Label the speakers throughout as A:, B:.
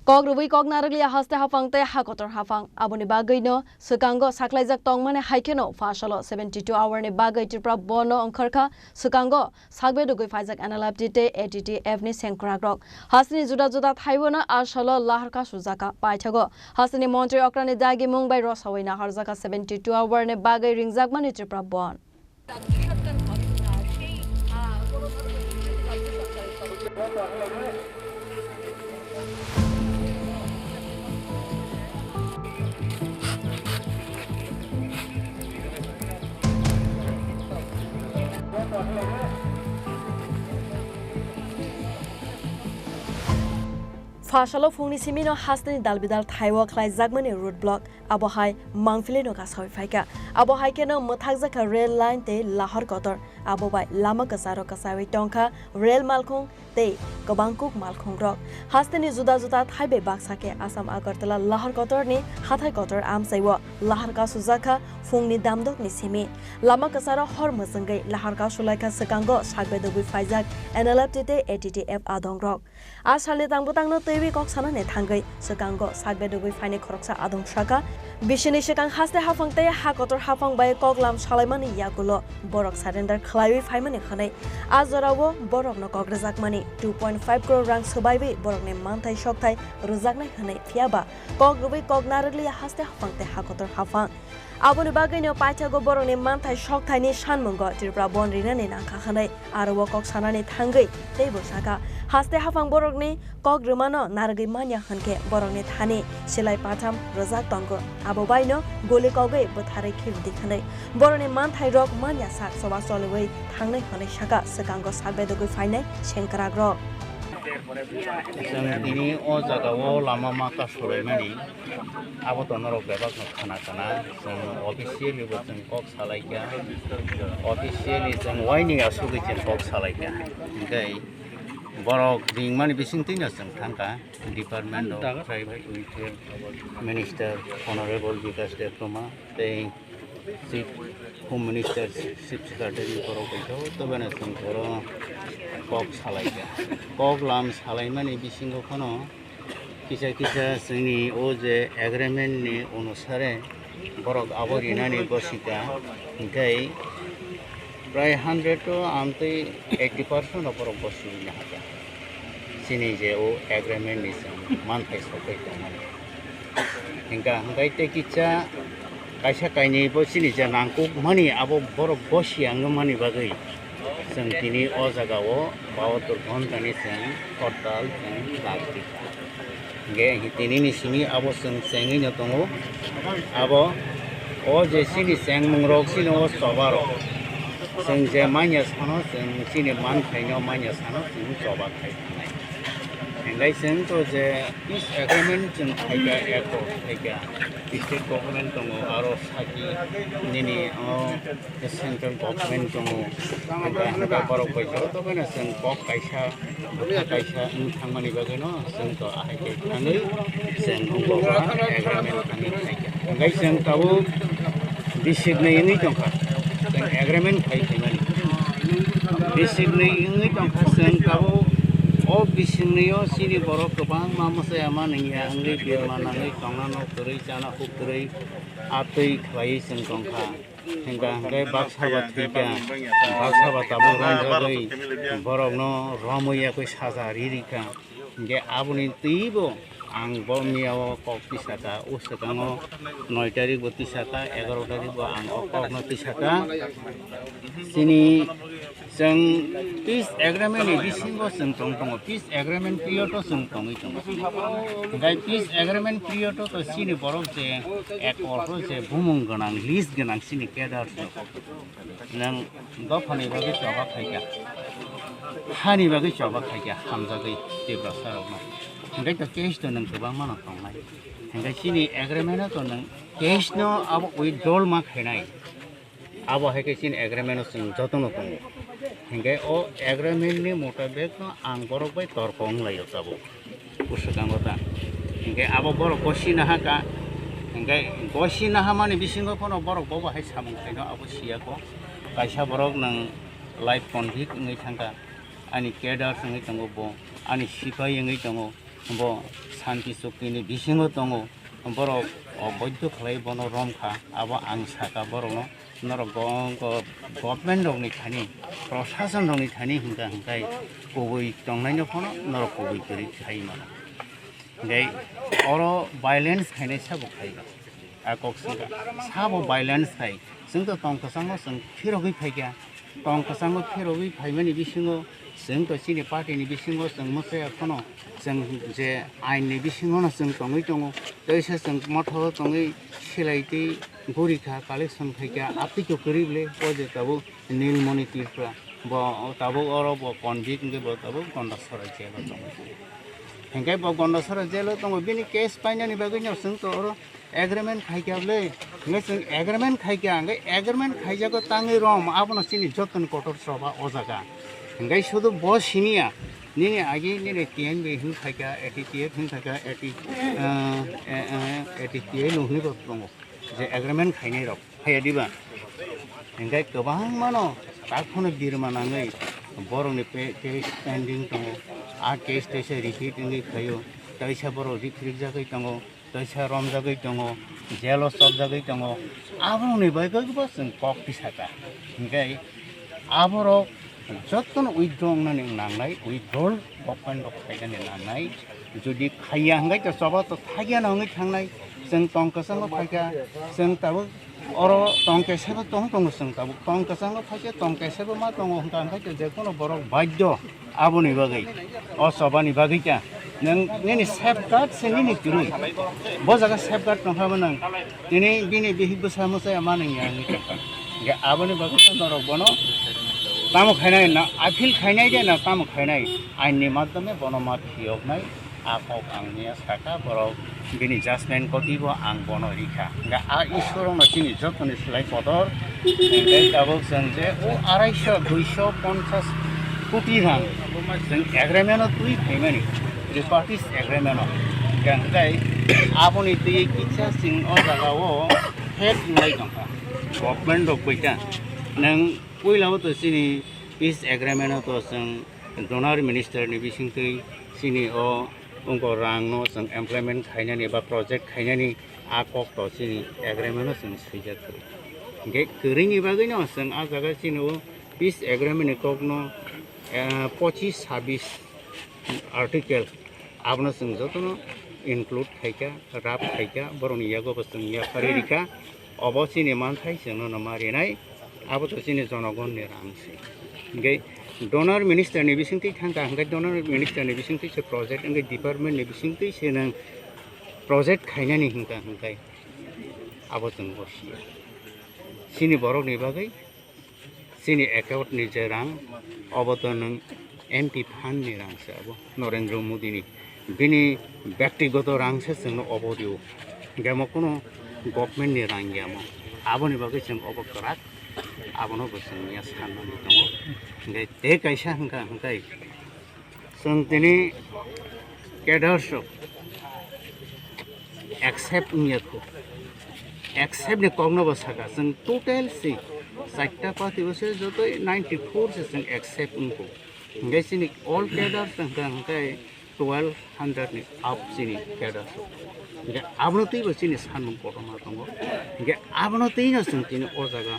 A: Kok rubi kok naraglia haste hafang te hakotor hafang aboni bagay no sukango saklaijak tongmane haikeno fashalo 72 hour ne bagay tipra bono angkarka sukango sagbe dugui faizak analaptite ATTF ni sengkragrok hasni juda juda thaibona ashalo laharka sujaka paithago hasni montre okrani dagi mumbai rosawina harjaka 72 hour ne bagay ringjak mani tipra bon Fashalo fungni simino hasni dalbidal thaiwa khlai jagmani road block abohai mangfile no gasoi faika abohai keno mothakjaka rail line te lahar kotor abobai lama kasaro kasai tongkha rail malkhung te kobangkuk malkhung rok hasni juda juda thaibe baksake asam agartala lahar kotor ni hathai kotor amsaiwa lahar ka sujaka fungni damdok ni simi lama kasaro hor masangai lahar ka sulaika sakango sagbedogui faijak NLFT ATTF adong rok asale tangbutang no tewi kok sana ne thangai sakango sagbedogui faine khoroksa adong shaka bishini sekang haste hafangte hakotor hafang bai koklam salaimani yagulo borok surrender khlaiwi faimani khanai ajorawo borok no kogrejak mani 2.5 crore rang sobaiwi borok ne manthai shokthai rujaknai khanai fiaba kok rubai kok naragli haste hafangte hakotor hafang aboni bagai no paithago borok ne manthai shokthai ni sanmungo tripura bon rinani nangkha khanai aro kok sana ne thangai teibo saka haste hafang borok ni kok rumano naragi manya khanke borok ne thani silai patham rojak tongo abo baino gole kogai bothare khirdi khanai borok ne manthai rok manya sak soba solewei thangnai khanai saka sakango sagbedogoi fainai sengkragro
B: ini o jaga o lama maka sulaimani abo tonorok bebak no khana kana jeng officially bo jeng kok salaika officially jeng waining asugi jeng kok salaika ngai borok ringmani bisingtina jeng thangka department of private welfare minister honorable Vikas Devroma tei chief home minister chief secretary borok baitho tobena jeng borok kok salaika kok lam salaimani bisingo khono kisa kisa jengni o je agreement ni onusare borok aborinani bosika ngai প্রায় 100 to amte 80% borok bosina hata sini je o agreement ni manthai sokai tamani hingga ngai te kicha kaisa kaini bosini je nangkuk mani abo borok bosiang mani bagai जों दिनै अ जागायाव 72 घन्टानि जों हरताल जों लाखिखा गे दिनैनि सिनि आबो जों सेङैनो दङ आबो अ जे सिनि सें मंरक सिनो सबारो जों जे मान्या सानो जों सिनि मान खायनो मान्या सानो जों जबा खायनाय एंगाय जों तो जे पिस एग्रीमेंट जों खायगा एको खायगा स्टेट गभर्नमेंट दङ आरो साखि निनि सेंट्रल गभर्नमेंट दङ दा borok baitho tobena जों kok kaisa kaisa thangmani bageno जों to ahai thangai जों ungboba agreement thangni khaiga engai जों tabo disibnai ngai tongkha जों agreement khai khaimani disibnai ngai tongkha जों tabo o bisingniyo sini borok gobang mamasa ama ningya angai birma nangai tongnano turai jana hukturai atei khwai जों tongkha hingga hingga baksaba thika baksaba tabu ranjagoi borok no ramoya koi saja ririka hingga aboni tibo ang bomiao kok tisaka usakango 9 tarik bo tisaka 11 tarik bo ang kok no tisaka sini जों peace agreement ni bisingo जों tongtong peace agreement period to जों tongi tong gai peace agreement period to sini borok je ek orto je bumung ganang list ganang sini kedar nang gofani bagi joba khaiga hani bagi joba khaiga hamjagai tebra sarokna gai to case to nang gobang mano tongnai gai sini agreement to nang case no abo withdrawal ma khainai abo heke sini agreement जों jotono tongo hingga o agreement ni motabek no ang borok bai torkong layo tabo usakang kota hingga abo borok gosina haka hingga gosina hamani bisingo kono borok boba hai samung kaino abo sia ko kaisa borok nang life convict ngai thangka ani cadre ngai tango bo ani sipai ngai tango 뭐 산티 속기니 미싱어 동어 버럭 뭐도 클레이 번호 롬카 아버 앙사가 버럭노 너로 거 gọọmenti 타니 प्रशासन 타니 hinga 고의 동네녀 포노 너로 고의 들이 차이만 네 어로 바이런스 खाने साबो खाइगा आकक्सिगा साबो balance खाइ जोंथ' टंकसांगो जों फिरगै फाइगा टंकसांगो फिरगै फाइमानि बिसिङो जोंथ' सिनि पार्टिनि बिसिङो जों मोसाया खनो जों जे आइननि बिसिङावनो जों टङै दङ दैसे जों मथो टङै सिलाइति गुरिखा कालेक्सन फाइगा आपिको करिबले पजे ताबो नीलमणि तीर्था ब ताबो अरो ब कनभिक गे ब ताबो गन्डासरा जेल दङ हेंगाय ब गन्डासरा जेल दङ बिनि केस पाइनानि बागैनो जोंथ' अरो एग्रीमेंट खाइगाबले ने जों एग्रीमेंट खाइगा एग्रीमेंट खाइजागो ताङै रम आबनो सिनि जतन कटर सभा अजागा हेंगाय सुदु ब सिनिया निने आगे निने टीएनबी हिं खाइगा एटीटीएफ हिं खाइगा एटीटीए नुहै दङ जे एग्रीमेंट खाइनाय रब फायदिबा हेंगाय गोबां मानो ताखौनो बिरमानाङै बर'नि केस पेन्डिं दङ आ केस दैसे रिपिट इंगै खायो दैसा बर' रिपिट जागै दङ दैसा रम जागै दङ जेल सब जागै दङ आबरनि बायगैबो जों कक पिसाका हेंगाय आबर जतन उइद्रंनानै नांनाय उइद्रल गभर्नमेन्ट खायनानै नांनाय जुदि खाया हेंगाय तो सबा तो थागिया नाङै थांनाय जों टंकसांगो फाइगा जों ताबो अरो टंकेसेबो दङ जों ताबो टंकसांगो फाइगा टंकेसेबो मा दङ होनका ओंखाय जेखुनु बर' बाध्य आबनि बागै असबानि बागैका नों नेनि सेफगार्ड सेनि किरुइ ब जागा सेफगार्ड नखाबो नों दिनै बिहि बोसा मोसाया मानैया आंनि थाखा गे आबनि बागै नरक बनो तामो खायनाय ना आपिल खायनाय दे ना तामो खायनाय आइननि माध्यमे बनो मा फियगनाय आकक आंनिया साका बर' बिनि जाजमेन्ट कतिबो आं बनो रिखा गा आ इसोरनो सिनि जतन सिलाय पदर गे दाबो जों जे ओ 250 कोटी रां जों एग्रीमेन्ट तुइ फाइमानि रिपार्टिस एग्रीमेन्ट गांगाय आबनि दै किछा सिं अ जागाओ हेड नाय दंखा गभर्नमेन्ट फैता नों पहिलाबो तो सिनि पिस एग्रीमेन्ट तो जों डोनार मिनिस्टारनि बिसिंखै सिनि अ उनको रांनो जों एमप्लयमेन्ट खायनानि बा प्रोजेक्ट खायनानि आकक तो सिनि एग्रीमेन्ट जों सैजाखै गे गोरैनि बागैनो जों आ जागा सिनि पिस एग्रीमेन्ट ककनो 25-26 आर्टिकल आपनो जों जतनो इनक्लुड खाइका राब खाइका बर'नि यागोबो जों या फारिरिका अबसिनि मानथाय जोंनो मारिनाय आबो तो सिनि जनगणनि रांसै गे डोनार मिनिस्टारनि बिसिंथि थांगा हांगाय डोनार मिनिस्टारनि बिसिंथि से प्रोजेक्ट इंगे डिपार्टमेन्टनि बिसिंथि से नों प्रोजेक्ट खायनानि हिंगा हांगाय आबो जों बसिया सिनि बर'नि बागै सिनि एकाउन्टनि जे रां अब तो नों एमपि फान्डनि रांसो आबो नरेन्द्र मोदीनि बिनि व्यक्तिगत रांसो जोंनो अबदियो गेम कोनो गभर्नमेन्टनि रां गैयाम आबोनि बागै जों अबकरात आबनो जोंनिया साननानै दङ ओमफ्राय बे गायसा हांगाय जों दिनै केडार्स एक्सेप्ट नियाखौ एक्सेप्टनि कग्नोबो सागा जों टोटेल सि 4टा पार्टिबोसो जत 94 से जों एक्सेप्ट उनको ओमफ्राय सिनि अल केडार्स हांगाय 1200 नि आप सिनि केडार्स ओमफ्राय आबनो तैबो सिनि सानमोन गथमा दङ ओमफ्राय आबनो तैनो जों दिनै अ जागा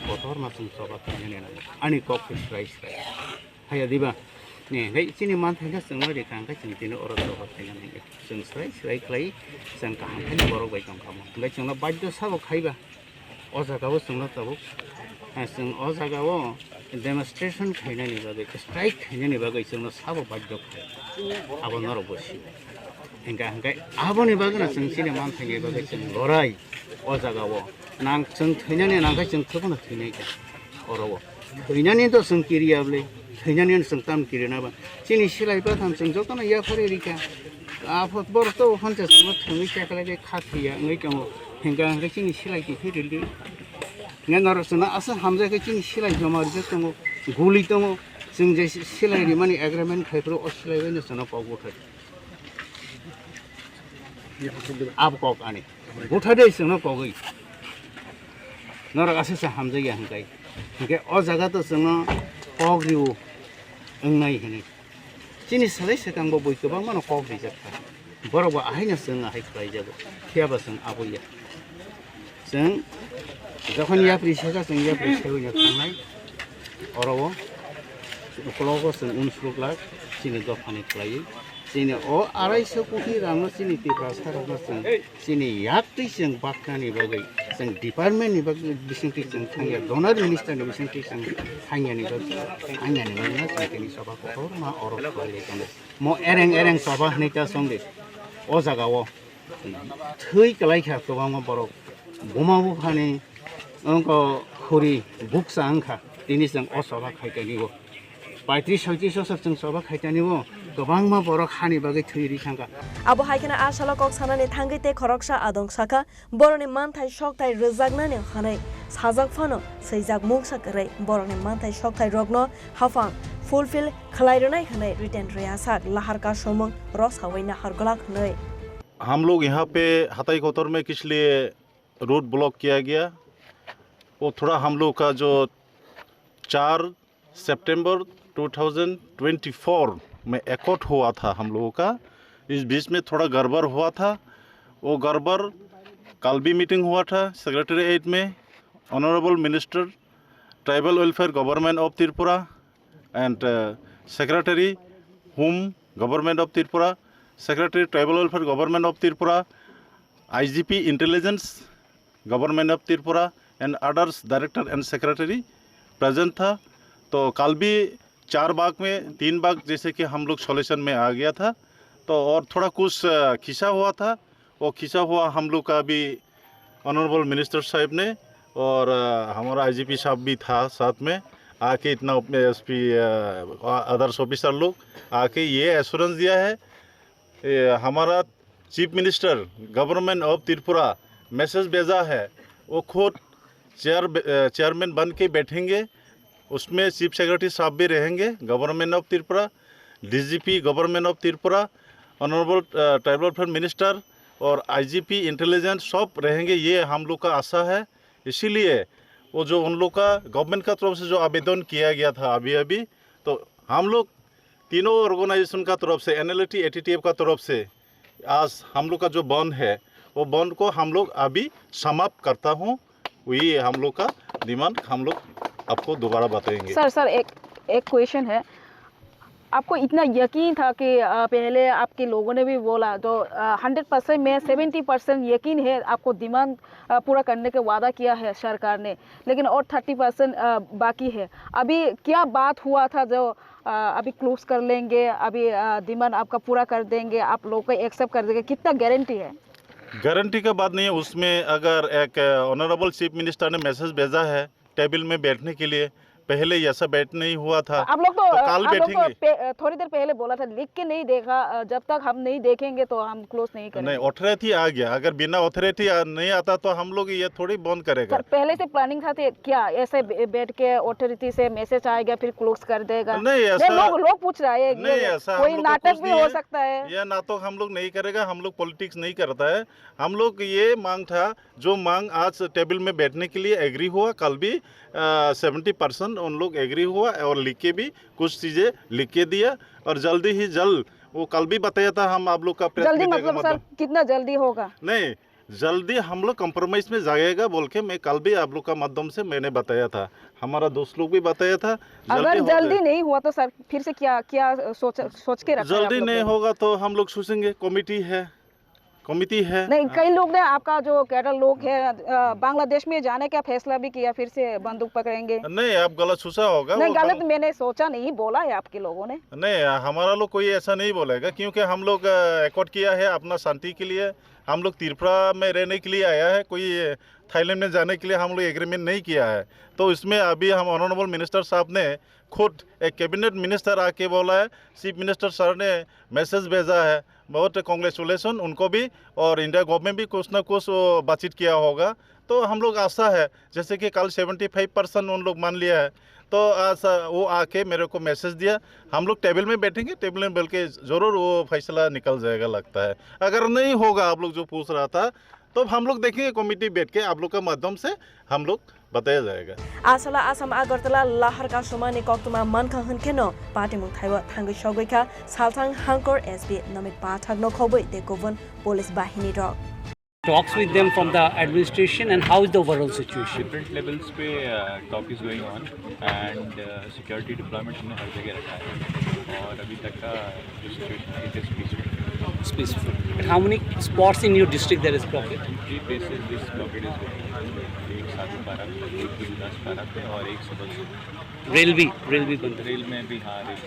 B: गथर मा जों सभा खायनानै नांगौ आंनि कक स्राय हाया दिबा ने है सिनि मानथायना जों रेखा हांगाय जों दिनै अर सभा खायनानै जों स्राय खाय जों गाहामखायनो बर' बाय दंखामो ओमफ्राय जोंना बाध्य साबो खायबा अ जागाबो जोंना ताबो जों अ जागायाव डेमनस्ट्रेशन खायनायनि बागै स्ट्राइक खायनायनि बागै जोंनो साबो बाध्य खाय आबो नर बसि हांगाय आबोनि बागैना जों सिनि मानथायनि बागै जों लराय अ जागायाव नां जों थैनानै नांगाय जों थोबनो थैनाय गा अराव थैनानैथ' जों किरियाबले थैनानै जों ताम किरिनाबा सिनि सिलायबा थाम जों जतन या फारिरिका आफत बरथ' हनसे जों थोङै चाकलाय खाथिया ओइ दङ हांगाय सिनि सिलायखि फिरिलि ने नरसना आसा हामजाखै सिनि सिलाय जमारि दङ गुलि दङ जों जे सिलायनि माने एग्रीमेन्ट खायफ्रो असिलायबायनो जोंना पावगथाय आबकक आनि गथादे जोंना पावगै नरक आसे हामजाया हांगाय ओंखाय अ जागा तो जोंनो पगरिउ ओंनाय होनो जोंनि सालाय सिगांबो बय गोबां मानाव कक रिजार्भखा बरावबो आहायनो जों आहाय खालायजाबो थेयाबा जों आबैया जों जखन याफ्रि सेगा जों याफ्रि सेवैनो थांनाय अराव उखलावबो जों उनस्लुक लाख जोंनि दखानि खालायो जोंनि अ 250 कोटी रां जोंनि टिप्रासारावनो जोंनि यात्रि जों बाख्रानि बागै जों डिपार्टमेन्टनि बागै बिसिंथि जों थांया डनार मिनिस्टारनि बिसिंथि जों थांयानि बागै आंयानि बागै जों दिनै सभाखौ हरमा अरब खालायगोन म एरें सभा होनायका संदे अ जागाव थै कलायखा गोबां बर' बमाबो फानि अंको खुरि बुकसा आंखा दिनै जों अ सभा खायगानिबो 35-36 जों सभा खायगानिबो गोबां बर' खानि बागै थैरि थांगा
A: abo haikena ashala kok sanani thangite khoroksa adong saka boroni manthai shoktai rojagnani hanai sajak phano seijak mungsa krai boroni manthai shoktai rogno hafang fulfill khlairnai hanai written riasak lahar ka somong ros hawaina hargolak hanai
C: हम लोग यहाँ पे हताई कोतर में किस लिए road block किया गया वो थोड़ा हम लोग का जो 4 सितंबर 2024 में एकॉट हुआ था हम लोगों का इस बीच में थोड़ा गड़बड़ हुआ था वो गड़बड़ कल भी मीटिंग हुआ था सेक्रेटरीट में honourable minister tribal welfare government of Tripura and secretary home government of Tripura secretary tribal welfare government of Tripura IGP intelligence government of Tripura and others director and secretary present था तो कल भी 4 भाग में 3 भाग जैसे कि हम लोग सॉल्यूशन में आ गया था तो और थोड़ा कुछ खिंचा हुआ था वो खिंचा हुआ हम लोग का भी ऑनरेबल मिनिस्टर साहब ने और हमारा आईजीपी साहब भी था साथ में आके इतना एसपी अदर्स ऑफिसर लोग आके ये एश्योरेंस दिया है हमारा chief minister government of Tripura message भेजा है वो खुद चेयरमैन बन के बैठेंगे उसमें चीफ सेक्रेटरी साहब भी रहेंगे government of Tripura DGP government of Tripura honourable tribal welfare minister और आईजीपी इंटेलिजेंस सब रहेंगे ये हम लोग का आशा है इसीलिए वो जो उन लोग का गवर्नमेंट का तरफ से जो आवेदन किया गया था अभी तो हम लोग तीनों ऑर्गेनाइजेशन का तरफ से एनएलटी एटीटीएफ का तरफ से आज हम लोग का जो बंद है वो बंद को हम लोग अभी समाप्त करता हूँ वही हम लोग का डिमांड हम लोग आपको दोबारा बताएंगे
D: सर एक क्वेश्चन है आपको इतना यकीन था कि पहले आपके लोगों ने भी बोला तो 100% में 70% यकीन है आपको डिमांड पूरा करने का वादा किया है सरकार ने लेकिन और 30% बाकी है अभी क्या बात हुआ था जो अभी क्लोज कर लेंगे अभी डिमांड आपका पूरा कर देंगे आप लोग को एक्सेप्ट कर देंगे कितना गारंटी है
C: गारंटी का बात नहीं है उसमें अगर एक ऑनरेबल चीफ मिनिस्टर ने मैसेज भेजा है टेबल में बैठने के लिए पहले ऐसा बैठ नहीं हुआ था
D: आप लोग
C: बैठेंगे
D: थोड़ी देर पहले बोला था लिख के नहीं देखा जब तक हम नहीं देखेंगे तो हम क्लोज नहीं करेंगे
C: नहीं अथॉरिटी आ गया अगर बिना अथॉरिटी नहीं आता तो हम लोग ये थोड़ी बंद करेगा
D: सर पहले से प्लानिंग था क्या ऐसे बैठ के अथॉरिटी से मैसेज आएगा फिर क्लोज कर देगा
C: नहीं ऐसा
D: लोग पूछ रहा है
C: नहीं ऐसा
D: कोई नाटक भी हो सकता है
C: यह नाटक हम लोग नहीं करेगा हम लोग पॉलिटिक्स नहीं करता है हम लोग ये मांग था जो मांग आज टेबल में बैठने के लिए एग्री हुआ कल भी 70% उन लोग एग्री हुआ और लिख के भी कुछ चीज़ें लिख के दिया और जल्दी ही जल्द वो कल भी बताया था हम आप लोग का
D: जल्दी मतलब सर कितना जल्दी होगा
C: नहीं जल्दी हम लोग कंप्रोमाइज में जाएगा बोल के मैं कल भी आप लोग का माध्यम से मैंने बताया था हमारा दोस्त लोग भी बताया था
D: अगर जल्दी नहीं हुआ तो सर फिर से क्या सोच के रखा
C: जल्दी नहीं होगा तो हम लोग सोचेंगे कमिटी है
D: नहीं कई लोग ने आपका जो कैडर लोग है बांग्लादेश में जाने का फैसला भी किया फिर से बंदूक पकड़ेंगे
C: नहीं आप गलत सोचा होगा
D: नहीं गलत मैंने सोचा नहीं बोला है आपके लोगों ने
C: नहीं हमारा लोग कोई ऐसा नहीं बोलेगा क्योंकि हम लोग एकॉर्ड किया है अपना शांति के लिए हम लोग त्रिपुरा में रहने के लिए आया है कोई थाईलैंड में जाने के लिए हम लोग एग्रीमेंट नहीं किया है तो इसमें अभी हम ऑनरेबल मिनिस्टर साहब ने खुद एक कैबिनेट मिनिस्टर आके बोला है चीफ मिनिस्टर सर ने मैसेज भेजा है बहुत कांग्रेचुलेसन उनको भी और इंडिया गवर्नमेंट भी कुछ ना कुछ बातचीत किया होगा तो हम लोग आशा है जैसे कि कल 75% उन लोग मान लिया है तो आज वो आके मेरे को मैसेज दिया हम लोग टेबल में बैठेंगे टेबल में बैठ के ज़रूर वो फैसला निकल जाएगा लगता है अगर नहीं होगा आप लोग जो पूछ रहा था तो हम लोग देखेंगे कमेटी बैठ के आप लोग के माध्यम से हम लोग बताया जाएगा।
A: आसला आसाम आगरतला लाहर का समाने कक्तुमा मानखा हनखेनो पार्टी मुथाइवा थांगै सगैखा सालथां हांकर एसबी नमित पाठक नखबै दे गुबुन पुलिस बाहिनी रक
E: talks with them from the administration, and how is the overall situation?
F: Different levels पे talk is going on and security deployment हमने हर जगह रखा है और अभी तक का जो situation है it is peaceful.
E: It's peaceful. And how many spots in your district there is blockade?
F: 3 places this blockade is going on. एक साधु पारा पे, एक गुरुदास पारा पे और एक सुबह से
E: Rail भी बंद है।
F: रेल में भी हाँ रेल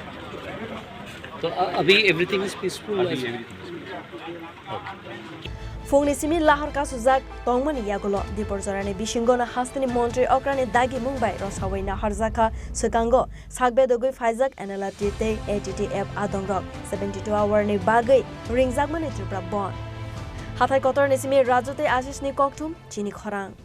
E: तो अभी everything is peaceful.
F: अभी everything is peaceful.
A: Fungni simi lahar ka sujak tongmani yagulo dipor jorani bishingona hastini montri okrani dagi mumbai rosawaina harjaka sukango sakbe dogui faizak analati te ATTF adongrok 72 hour ni bagai ringzak mani tripra bon hathai kotor ni simi rajote ashish ni kokthum chini khorang